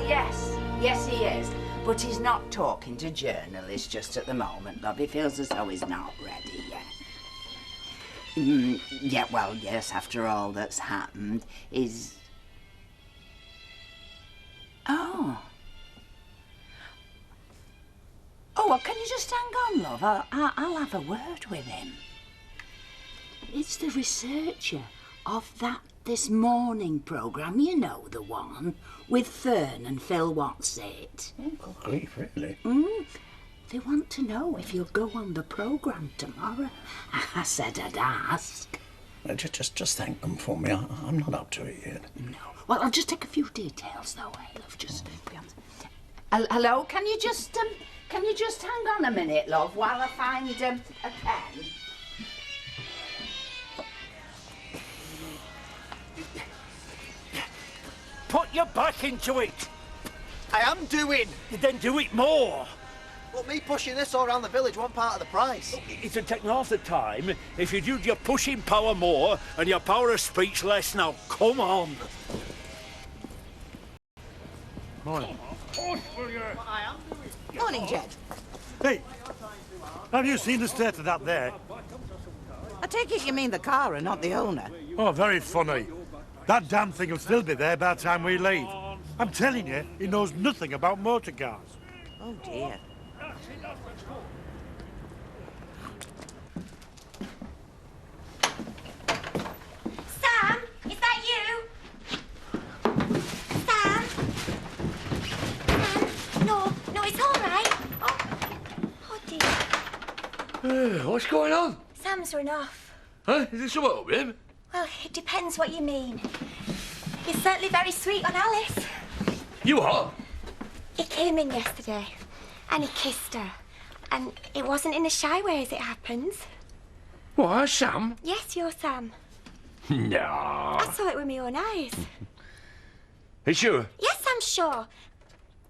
yes. Yes, he is. But he's not talking to journalists just at the moment, love. He feels as though he's not ready yet. Yeah, well, yes, after all that's happened, is... Oh. Oh, well, can you just hang on, love? I'll have a word with him. It's the researcher of that This Morning programme, you know, the one with Fern and Phil What's-It. Oh, good grief, really? They want to know if you'll go on the programme tomorrow. I said I'd ask. Just thank them for me. I'm not up to it yet. No. Well, I'll just take a few details, though, eh, love? Just be on. Hello, can you just hang on a minute, love, while I find a pen? Put your back into it. I am doing. Then do it more. But me pushing this all around the village wasn't part of the price. It'd take half the time if you'd used your pushing power more and your power of speech less. Now, come on. Morning. Morning, Jed. Hey, have you seen the state of that there? I take it you mean the car and not the owner. Oh, very funny. That damn thing will still be there by the time we leave. I'm telling you, he knows nothing about motor cars. Oh, dear. Sam, is that you? Sam? Sam? No, it's all right. Oh dear. What's going on? Sam's run off. Huh? Is there something up with him? Well, it depends what you mean. He's certainly very sweet on Alice. You are? He came in yesterday and he kissed her. And it wasn't in a shy way as it happens. What, Sam? Yes, you're Sam. No. I saw it with my own eyes. Are you sure? Yes, I'm sure.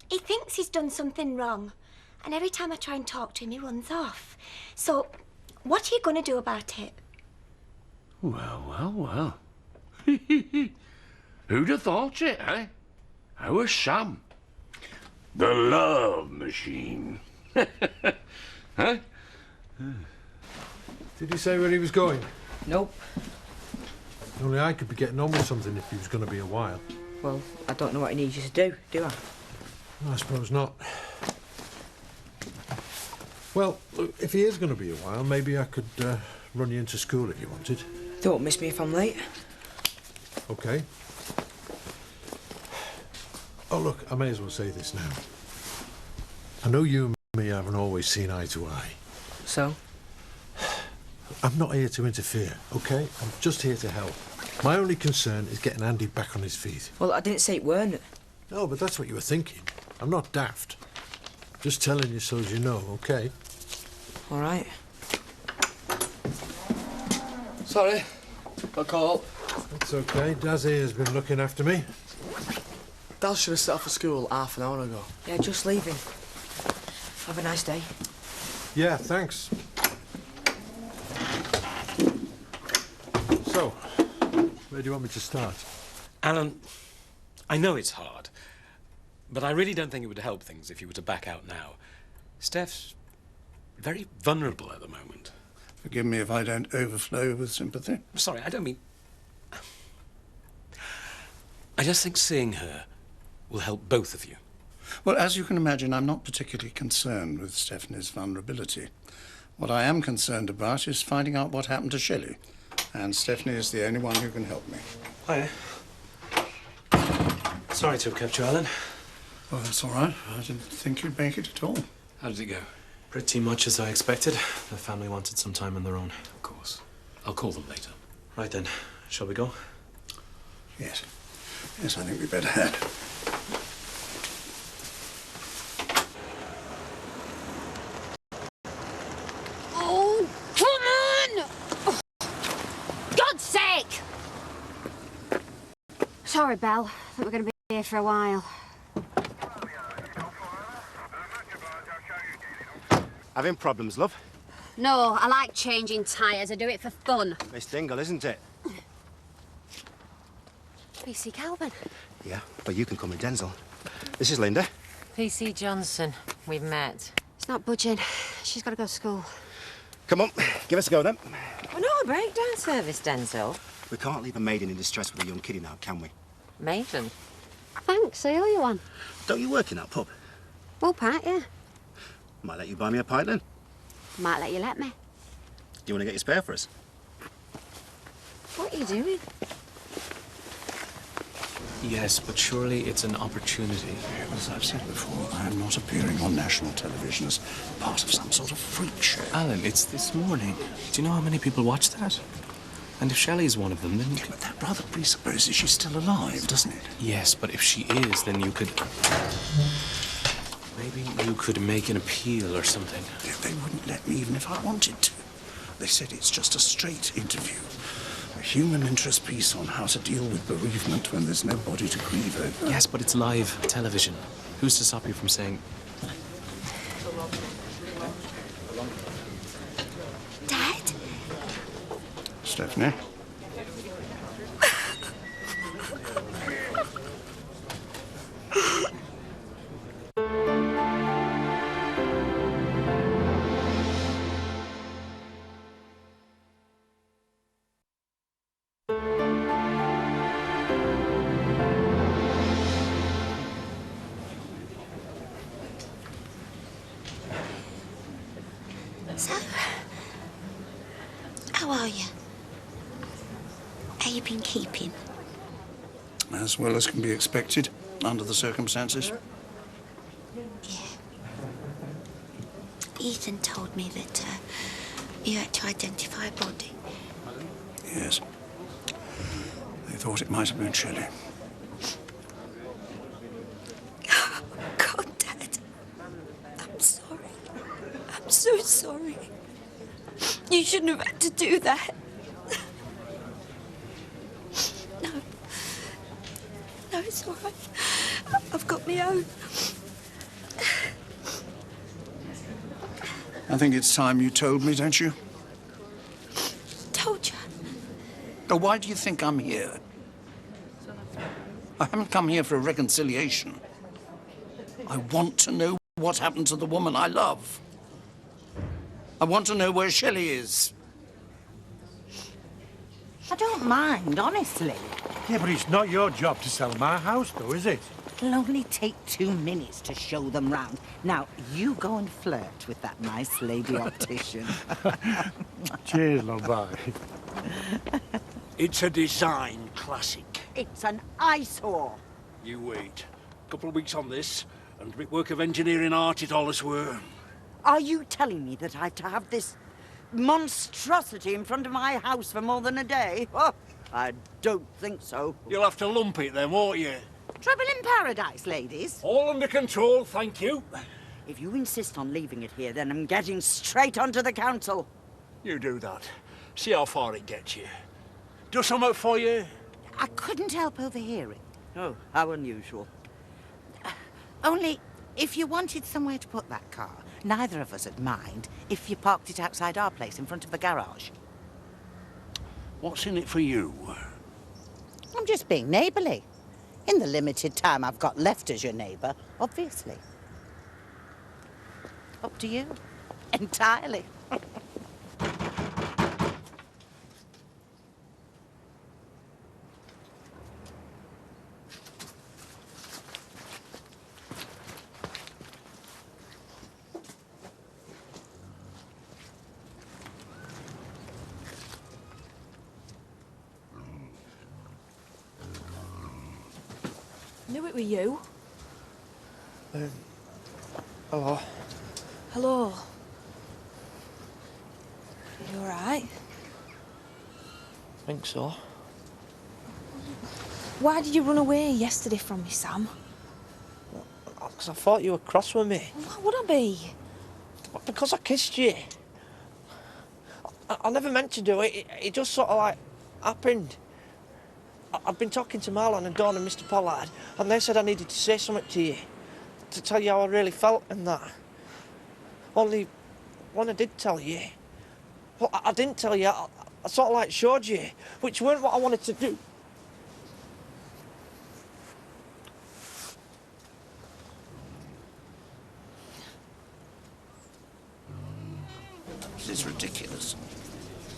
He thinks he's done something wrong. And every time I try and talk to him, he runs off. So, what are you going to do about it? Well. Who'd have thought it, eh? Our Sam. The love machine. Huh? Did he say where he was going? Nope. Only I could be getting on with something if he was going to be a while. Well, I don't know what he needs you to do I? I suppose not. Well, look, if he is going to be a while, maybe I could run you into school if you wanted. Don't miss me if I'm late. OK. Oh, look, I may as well say this now. I know you and me haven't always seen eye to eye. So? I'm not here to interfere, OK? I'm just here to help. My only concern is getting Andy back on his feet. Well, I didn't say it weren't. No, but that's what you were thinking. I'm not daft. Just telling you so as you know, OK? All right. Sorry. Got caught. It's OK. Daz here has been looking after me. Dad should have set off for school half an hour ago. Yeah, just leaving. Have a nice day. Yeah, thanks. So, where do you want me to start? Alan, I know it's hard, but I really don't think it would help things if you were to back out now. Steph's very vulnerable at the moment. Forgive me if I don't overflow with sympathy. Sorry, I don't mean... I just think seeing her will help both of you. Well, as you can imagine, I'm not particularly concerned with Stephanie's vulnerability. What I am concerned about is finding out what happened to Shelley. And Stephanie is the only one who can help me. Hiya. Sorry to have kept you, Alan. Well, that's all right. I didn't think you'd make it at all. How did it go? Pretty much as I expected. The family wanted some time on their own. Of course. I'll call them later. Right then. Shall we go? Yes. Yes, I think we better head. Oh, come on! Oh, God's sake! Sorry, Belle. I think we're going to be here for a while. Having problems, love? No, I like changing tyres. I do it for fun. Miss Dingle, isn't it? You see Calvin? Yeah, but you can come with Denzel. This is Linda. PC Johnson. We've met. It's not budging. She's got to go to school. Come on, give us a go then. We're not a breakdown service, Denzel. We can't leave a maiden in distress with a young kiddie now, can we? Maiden? Thanks, I owe you one. Don't you work in that pub? Well, Pat, yeah. Might let you buy me a pint then. Might let you let me. Do you want to get your spare for us? What are you doing? Yes, but surely it's an opportunity. As I've said before, I am not appearing on national television as part of some sort of freak show. Alan, it's this morning. Do you know how many people watch that? And if Shelley's one of them, then... Yeah, but that rather presupposes she's still alive, doesn't it? Yes, but if she is, then you could... Maybe you could make an appeal or something. They wouldn't let me even if I wanted to. They said it's just a straight interview. A human interest piece on how to deal with bereavement when there's no body to grieve over. Yes, but it's live television. Who's to stop you from saying... Dad? Stephanie? So, how are you? How you been keeping? As well as can be expected, under the circumstances. Yeah. Ethan told me that you had to identify a body. Yes. They thought it might have been Shelley. God, Dad. I'm sorry. I'm so sorry. You shouldn't have had to do that. No. No, it's all right. I've got my own. I think it's time you told me, don't you? Told you. Oh, why do you think I'm here? I haven't come here for a reconciliation. I want to know what happened to the woman I love. I want to know where Shelley is. I don't mind, honestly. Yeah, but it's not your job to sell my house, though, is it? It'll only take 2 minutes to show them round. Now, you go and flirt with that nice lady optician. Cheers, love, bye. It's a design classic. It's an eyesore. You wait. A couple of weeks on this, and a bit work of engineering art it allus were. Are you telling me that I have to have this monstrosity in front of my house for more than a day? Oh, I don't think so. You'll have to lump it then, won't you? Trouble in paradise, ladies. All under control, thank you. If you insist on leaving it here, then I'm getting straight onto the council. You do that. See how far it gets you. Do something for you? I couldn't help overhearing. Oh, how unusual. Only, if you wanted somewhere to put that car, neither of us would mind if you parked it outside our place in front of the garage. What's in it for you? I'm just being neighbourly. In the limited time I've got left as your neighbour, obviously. Up to you. Entirely. Knew it were you. Hello. Hello. You all right? Think so. Why did you run away yesterday from me, Sam? Because I thought you were cross with me. Why would I be? Because I kissed you. I never meant to do it. It just sort of like happened. I've been talking to Marlon and Dawn and Mr. Pollard, and they said I needed to say something to you, to tell you how I really felt and that. Only when I did tell you, well, I didn't tell you. I sort of like showed you, which weren't what I wanted to do. This is ridiculous.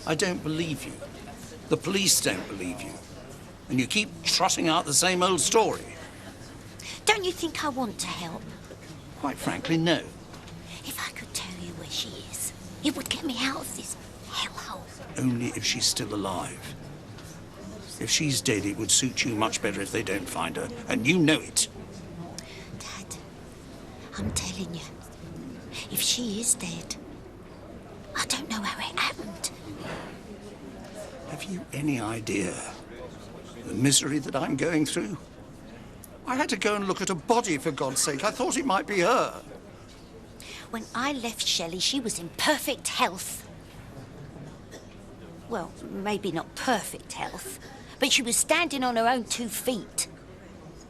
I don't believe you. The police don't believe you. And you keep trotting out the same old story. Don't you think I want to help? Quite frankly, no. If I could tell you where she is, it would get me out of this hellhole. Only if she's still alive. If she's dead, it would suit you much better if they don't find her, and you know it. Dad, I'm telling you, if she is dead, I don't know how it happened. Have you any idea the misery that I'm going through? I had to go and look at a body, for God's sake. I thought it might be her. When I left Shelley, she was in perfect health. Well, maybe not perfect health, but she was standing on her own 2 feet.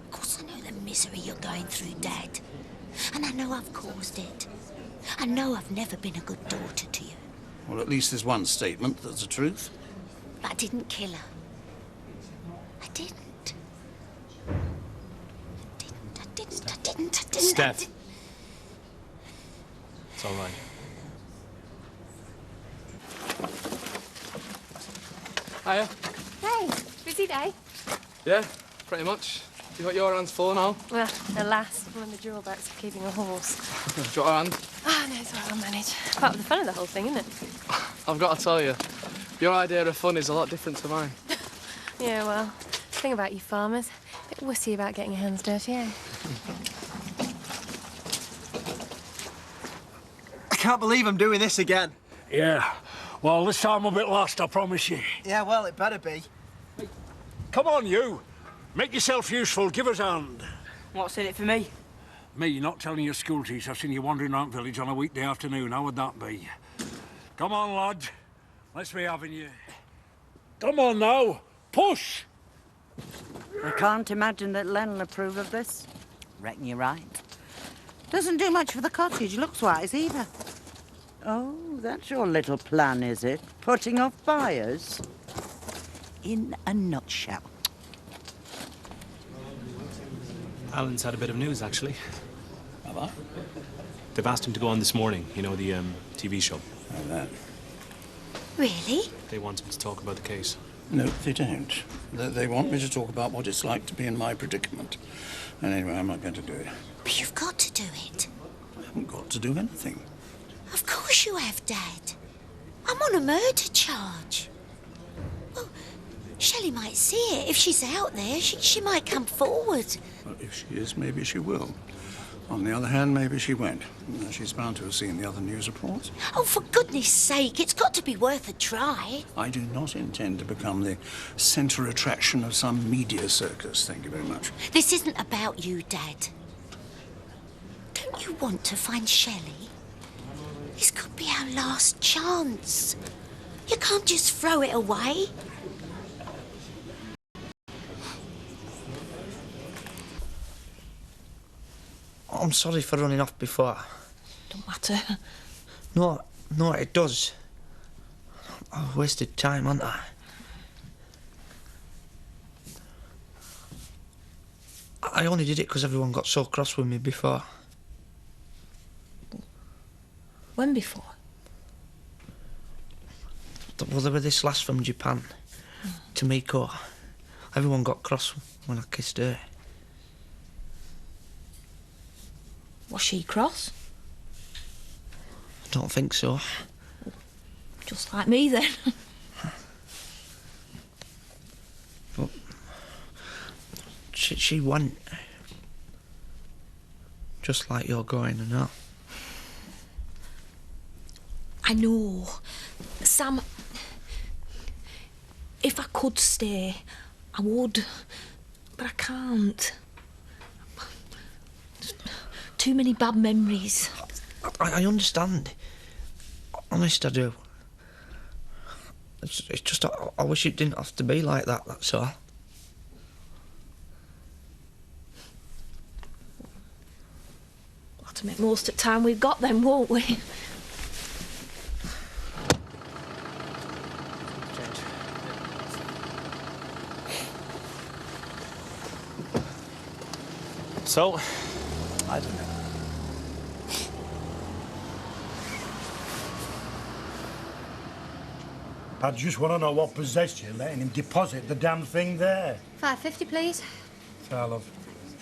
Of course, I know the misery you're going through, Dad. And I know I've caused it. I know I've never been a good daughter to you. Well, at least there's one statement that's the truth. But I didn't kill her. I didn't. I didn't. Steph. It's all right. Hiya. Hey, busy day? Yeah, pretty much. You got your hands full now? Well, alas, one of the drawbacks of keeping a horse. Do you want a hand? Ah, no, it's all right, I'll manage. Part of the fun of the whole thing, isn't it? I've got to tell you, your idea of fun is a lot different to mine. Yeah, well, the thing about you farmers, a bit wussy about getting your hands dirty, eh? I can't believe I'm doing this again. Yeah. Well, this time I'm a bit lost, I promise you. Yeah, well, it better be. Come on, you. Make yourself useful. Give us a hand. What's in it for me? Me not telling your school teacher I've seen you wandering around village on a weekday afternoon. How would that be? Come on, lad. Let's be having you. Come on now. Push! I can't imagine that Len'll approve of this. Reckon you're right. Doesn't do much for the cottage, looks-wise, either. Oh, that's your little plan, is it? Putting off buyers? In a nutshell. Alan's had a bit of news, actually. Have I? They've asked him to go on this morning, you know, the TV show. Oh, that. Really? They want him to talk about the case. No, they don't. They want me to talk about what it's like to be in my predicament. And anyway, I'm not going to do it. But you've got to do it. I haven't got to do anything. Of course you have, Dad. I'm on a murder charge. Well, Shelley might see it. If she's out there, she might come forward. Well, if she is, maybe she will. On the other hand, maybe she won't. She's bound to have seen the other news reports. Oh, for goodness sake, it's got to be worth a try. I do not intend to become the centre attraction of some media circus, thank you very much. This isn't about you, Dad. Don't you want to find Shelley? This could be our last chance. You can't just throw it away. I'm sorry for running off before. Don't matter. No, it does. I've wasted time, haven't I? I only did it because everyone got so cross with me before. When before? Well, there was this lass from Japan, Tomiko. Everyone got cross when I kissed her. Was she cross? I don't think so. Just like me, then. But she went. Just like you're going and that. I know. Sam, if I could stay, I would. But I can't. Too many bad memories. I understand. Honest, I do. It's just, I wish it didn't have to be like that, that's all. We'll have to make most of the time we've got then, won't we? So, I don't know. I just want to know what possessed you letting him deposit the damn thing there. £5.50, please. So, love.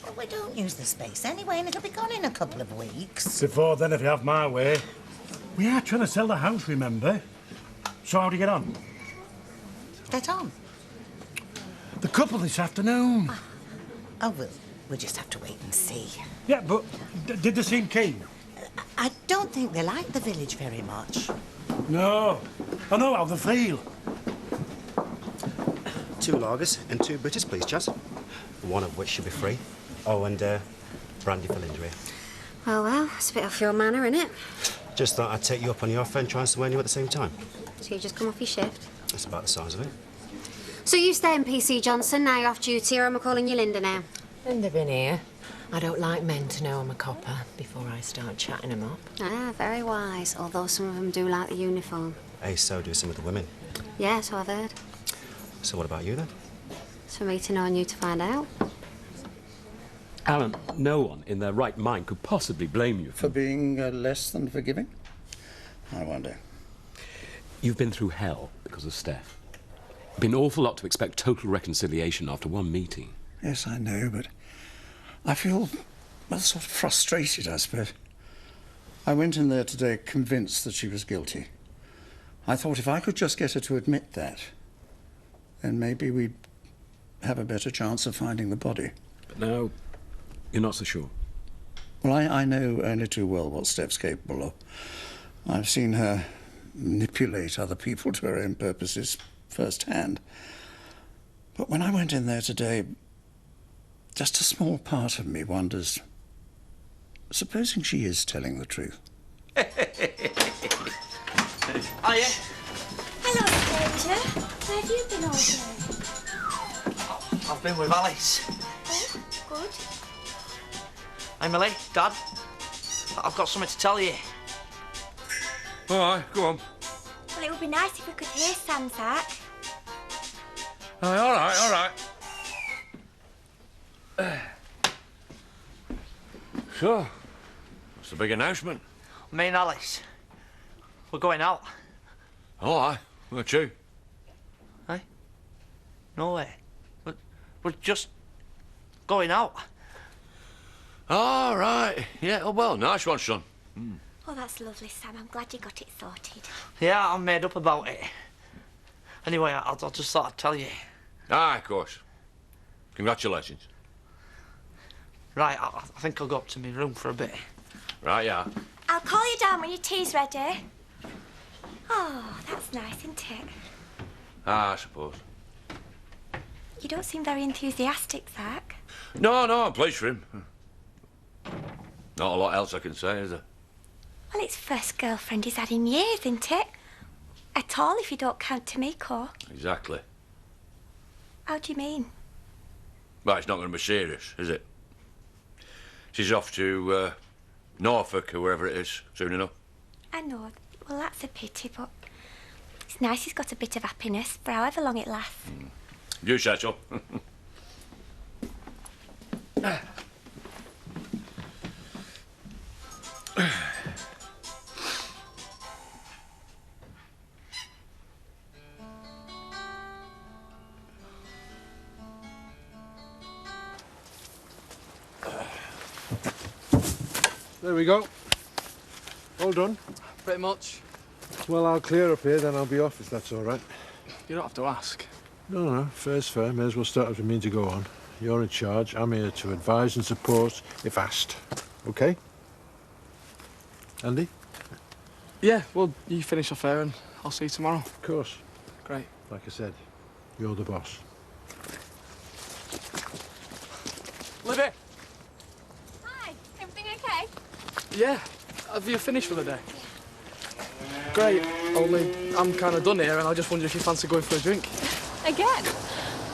Well, we don't use the space anyway, and it'll be gone in a couple of weeks. Before then, if you have my way. We are trying to sell the house, remember? So how do you get on? Get on. The couple this afternoon. Oh, we'll just have to wait and see. Yeah, but did they seem keen? I don't think they like the village very much. No. I know how they feel. 2 lagers and 2 bitters, please, Chaz. One of which should be free. Oh, and brandy for Linda here. Well, it's a bit off your manner, innit? Just thought I'd take you up on your offer and try and somewhere new at the same time. So you just come off your shift? That's about the size of it. So you stay in PC Johnson, now you're off duty, or am I calling you Linda now? Linda been here. I don't like men to know I'm a copper before I start chatting them up. Ah, very wise, although some of them do like the uniform. Hey, so do some of the women. Yeah, so I've heard. So what about you, then? It's for me to know and you to find out. Alan, no one in their right mind could possibly blame you For being less than forgiving? I wonder. You've been through hell because of Steph. Been an awful lot to expect total reconciliation after one meeting. Yes, I know, but I feel, well, sort of frustrated, I suppose. I went in there today convinced that she was guilty. I thought if I could just get her to admit that, then maybe we'd have a better chance of finding the body. But now, you're not so sure. Well, I know only too well what Steph's capable of. I've seen her manipulate other people to her own purposes firsthand. But when I went in there today, just a small part of me wonders, supposing she is telling the truth. Hiya. Hello, stranger. Where have you been all day? I've been with Alice. Oh, good. Emily, Dad, I've got something to tell you. All right, go on. Well, it would be nice if we could hear Sam, Zach. Aye, all right, all right. So, it's a big announcement. Me and Alice, we're going out. All right, where to? Eh? No way. We're just going out. All right. Yeah, oh, well, nice one, son. Oh, that's lovely, Sam. I'm glad you got it sorted. Yeah, I'm made up about it. Anyway, I just thought I'd tell you. Aye, of course. Congratulations. Right, I think I'll go up to my room for a bit. Right, yeah. I'll call you down when your tea's ready. Oh, that's nice, isn't it? Ah, I suppose. You don't seem very enthusiastic, Zach. No, I'm pleased for him. Not a lot else I can say, is there? Well, it's first girlfriend he's had in years, isn't it? At all, if you don't count Tamiko. Exactly. How do you mean? Well, it's not going to be serious, is it? She's off to Norfolk or wherever it is soon enough. I know. Well, that's a pity, but it's nice he's got a bit of happiness for however long it lasts. You said so. There we go. All done? Pretty much. Well, I'll clear up here, then I'll be off if that's all right. You don't have to ask. No, fair's fair. May as well start as we mean to go on. You're in charge. I'm here to advise and support if asked. OK? Andy? Yeah, well, you finish off there and I'll see you tomorrow. Of course. Great. Like I said, you're the boss. Libby! Hi, everything okay? Yeah. Have you finished for the day? Great. Only I'm kind of done here and I just wonder if you fancy going for a drink. Again?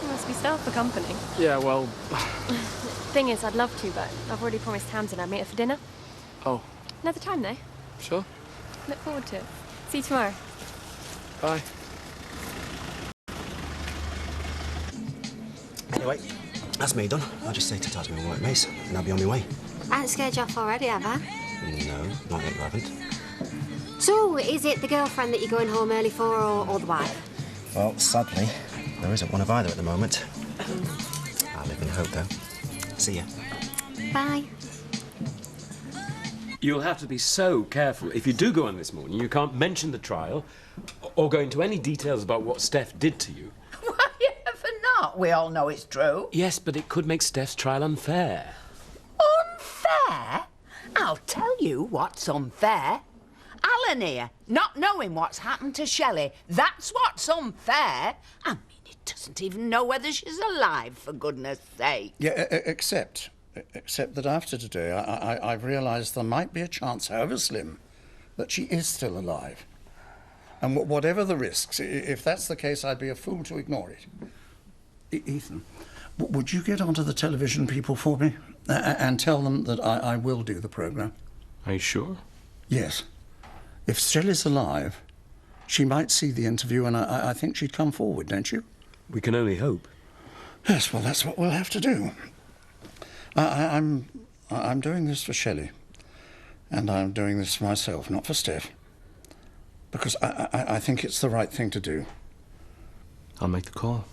You must be starved for company. Yeah, well... Thing is, I'd love to, but I've already promised Tamsin I'd meet her for dinner. Oh. Another time, though. Sure. Look forward to it. See you tomorrow. Bye. Anyway, that's me done. I'll just say to Taz my work, mace, and I'll be on my way. I haven't scared you off already, have I? No, not yet you haven't. So, is it the girlfriend that you're going home early for, or the wife? Well, sadly, there isn't one of either at the moment. I live in hope, though. See ya. Bye. You'll have to be so careful. If you do go on this morning, you can't mention the trial or go into any details about what Steph did to you. Why ever not? We all know it's true. Yes, but it could make Steph's trial unfair. Unfair? I'll tell you what's unfair. Alan here, not knowing what's happened to Shelley. That's what's unfair. I mean, he doesn't even know whether she's alive, for goodness sake. Yeah, except that after today, I've realised there might be a chance, however slim, that she is still alive. And whatever the risks, if that's the case, I'd be a fool to ignore it. Ethan, would you get onto the television people for me and tell them that I will do the programme? Are you sure? Yes. If Shelley's alive, she might see the interview and I think she'd come forward, don't you? We can only hope. Yes, well, that's what we'll have to do. I'm doing this for Shelley, and I'm doing this for myself, not for Steph, because I think it's the right thing to do. I'll make the call.